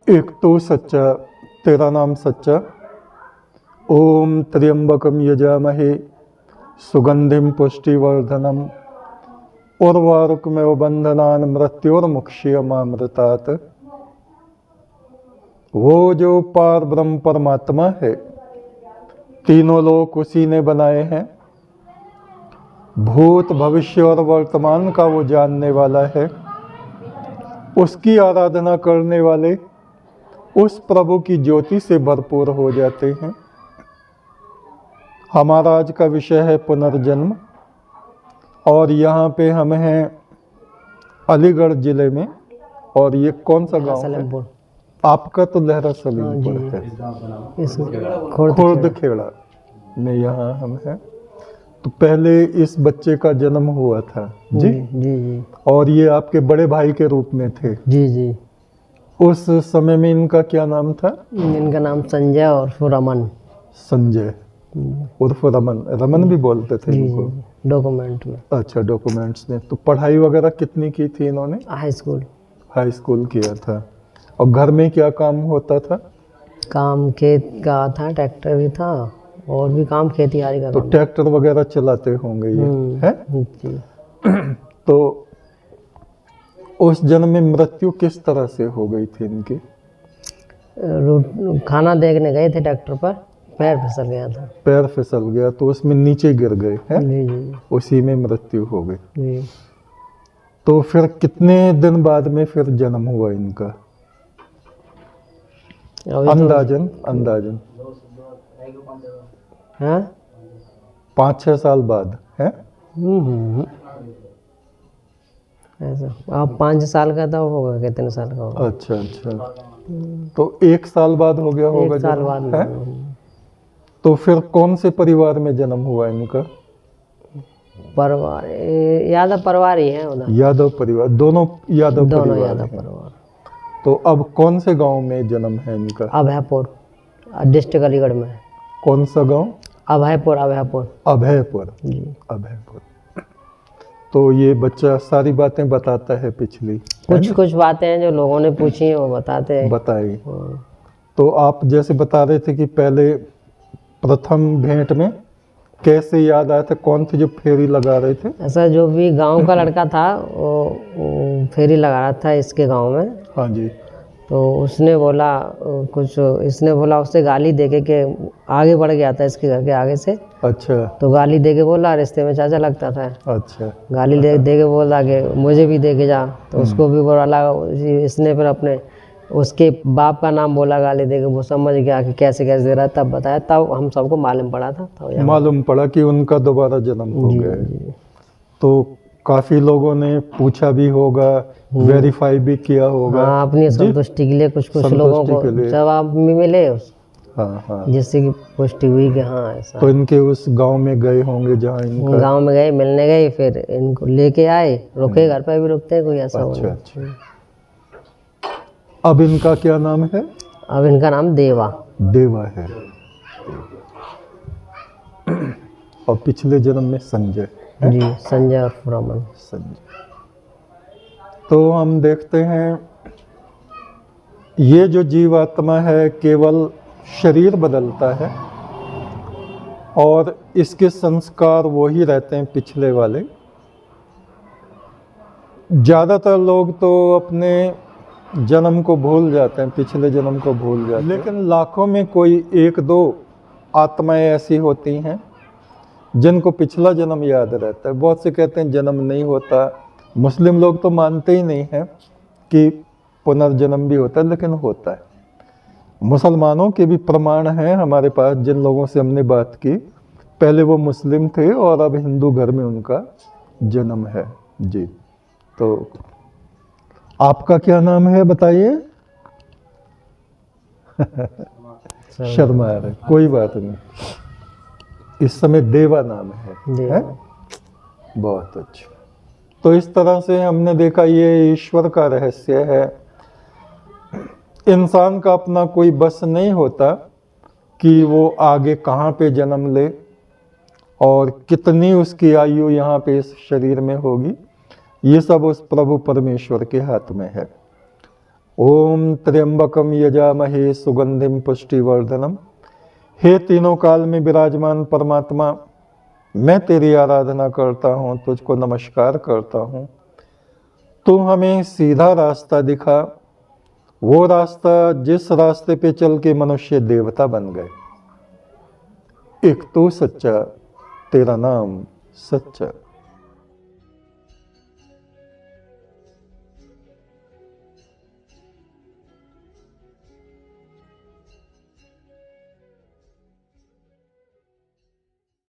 एक तो सच्चा, तेरा नाम सच्चा। ओम त्र्यंबकम यजामहे सुगंधिम पुष्टिवर्धनम उर्वारुकमेव बंधनान मृत्योर्मुक्षीयमामृतात्। वो जो पार ब्रह्म परमात्मा है, तीनों लोक उसी ने बनाए हैं। भूत भविष्य और वर्तमान का वो जानने वाला है। उसकी आराधना करने वाले उस प्रभु की ज्योति से भरपूर हो जाते हैं। हमारा आज का विषय है पुनर्जन्म, और यहाँ पे हम हैं अलीगढ़ ज़िले में। और ये कौन सा गांव है? आपका तो लहरा सलीमपुर है, खुर्द खेड़ा में यहाँ हम हैं। तो पहले इस बच्चे का जन्म हुआ था जी? जी। और ये आपके बड़े भाई के रूप में थे? जी। उस समय में इनका क्या नाम था? इनका नाम संजय उर्फ रमन। संजय उर्फ रमन। रमन भी बोलते थे इनको डॉक्यूमेंट में। अच्छा, डॉक्यूमेंट्स में। तो पढ़ाई वगैरह कितनी की थी इन्होंने? हाई स्कूल किया था। और घर में क्या काम होता था? काम खेत का था, ट्रैक्टर भी था और भी काम खेती-बाड़ी का। तो ट्रैक्टर वगैरह चलाते होंगे ये, हैं? जी। तो उस जन्म में मृत्यु किस तरह से हो गई थी इनकी? खाना देखने गए थे ट्रैक्टर पर, पैर फिसल गया था। पैर फिसल गया तो उसमें नीचे गिर गए हैं? जी। उसी में मृत्यु हो गई। जी। तो फिर कितने दिन बाद में फिर जन्म हुआ इनका? अंदाजन हाँ? 5-6 साल बाद है? ऐसा। आप 5 साल का था, होगा कितने साल का होगा? अच्छा। तो 1 साल बाद हो गया होगा? 1 साल बाद है? तो फिर कौन से परिवार में जन्म हुआ इनका? परिवार यादव परिवार ही है उधर। यादव परिवार, दोनों यादव परिवार। तो अब कौन से गांव में जन्म है इनका? अभयपुर, डिस्ट्रिक्ट अलीगढ़ में। कौन सा गांव? अभयपुर जी। अभयपुर। तो ये बच्चा सारी बातें बताता है पिछली? कुछ बातें हैं जो लोगों ने पूछी हैं वो बताई। तो आप जैसे बता रहे थे कि पहले प्रथम भेंट में कैसे याद आया था? कौन थे जो फेरी लगा रहे थे? ऐसा जो भी गांव का लड़का था वो फेरी लगा रहा था इसके गांव में। हाँ जी। तो उसने बोला इसने बोला, उससे गाली देके के आगे बढ़ गया था इसके घर के आगे से। अच्छा। तो गाली देके बोला, रिश्ते में चाचा लगता था। अच्छा। गाली दे के बोला कि मुझे भी दे के जा। तो उसको भी बुरा लगा। इसने फिर उसके बाप का नाम बोला गाली देके। वो समझ गया कि कैसे दे रहा है, तब बताया। तब हम सबको मालूम पड़ा था। मालूम पड़ा कि उनका दोबारा जन्म हो गया। तो काफी लोगों ने पूछा भी होगा, वेरीफाई भी किया होगा। हाँ, अपनी संतुष्टि के लिए कुछ लोगों को जवाब मिले हाँ। जिससे कि पुष्टि हुई कि हाँ ऐसा। तो इनके उस गांव में गए होंगे जहाँ इनका? गांव में गए, मिलने गए, फिर इनको लेके आए। रुके, घर पे भी रुकते हैं कोई ऐसा। अच्छा। अब इनका क्या नाम है? अब इनका नाम देवा है। और पिछले जन्म में संजय है? जी, संजय और रमन। तो हम देखते हैं ये जो जीवात्मा है केवल शरीर बदलता है और इसके संस्कार वही रहते हैं पिछले वाले। ज़्यादातर लोग तो अपने जन्म को भूल जाते हैं, पिछले जन्म को भूल जाते हैं। लेकिन लाखों में कोई 1-2 आत्माएं ऐसी होती हैं जिनको पिछला जन्म याद रहता है। बहुत से कहते हैं जन्म नहीं होता। मुस्लिम लोग तो मानते ही नहीं हैं कि पुनर्जन्म भी होता है, लेकिन होता है। मुसलमानों के भी प्रमाण हैं हमारे पास। जिन लोगों से हमने बात की, पहले वो मुस्लिम थे और अब हिंदू घर में उनका जन्म है जी। तो आपका क्या नाम है बताइए? शर्मा रहे, कोई बात नहीं। इस समय देवा नाम है? बहुत अच्छा। तो इस तरह से हमने देखा ये ईश्वर का रहस्य है। इंसान का अपना कोई बस नहीं होता कि वो आगे कहाँ पे जन्म ले और कितनी उसकी आयु यहाँ पे इस शरीर में होगी। ये सब उस प्रभु परमेश्वर के हाथ में है। ओम त्र्यंबकम यजामहे सुगंधिम पुष्टिवर्धनम। हे तीनों काल में विराजमान परमात्मा, मैं तेरी आराधना करता हूँ, तुझको नमस्कार करता हूँ। तू हमें सीधा रास्ता दिखा, वो रास्ता जिस रास्ते पे चल के मनुष्य देवता बन गए। एक तू सच्चा, तेरा नाम सच्चा।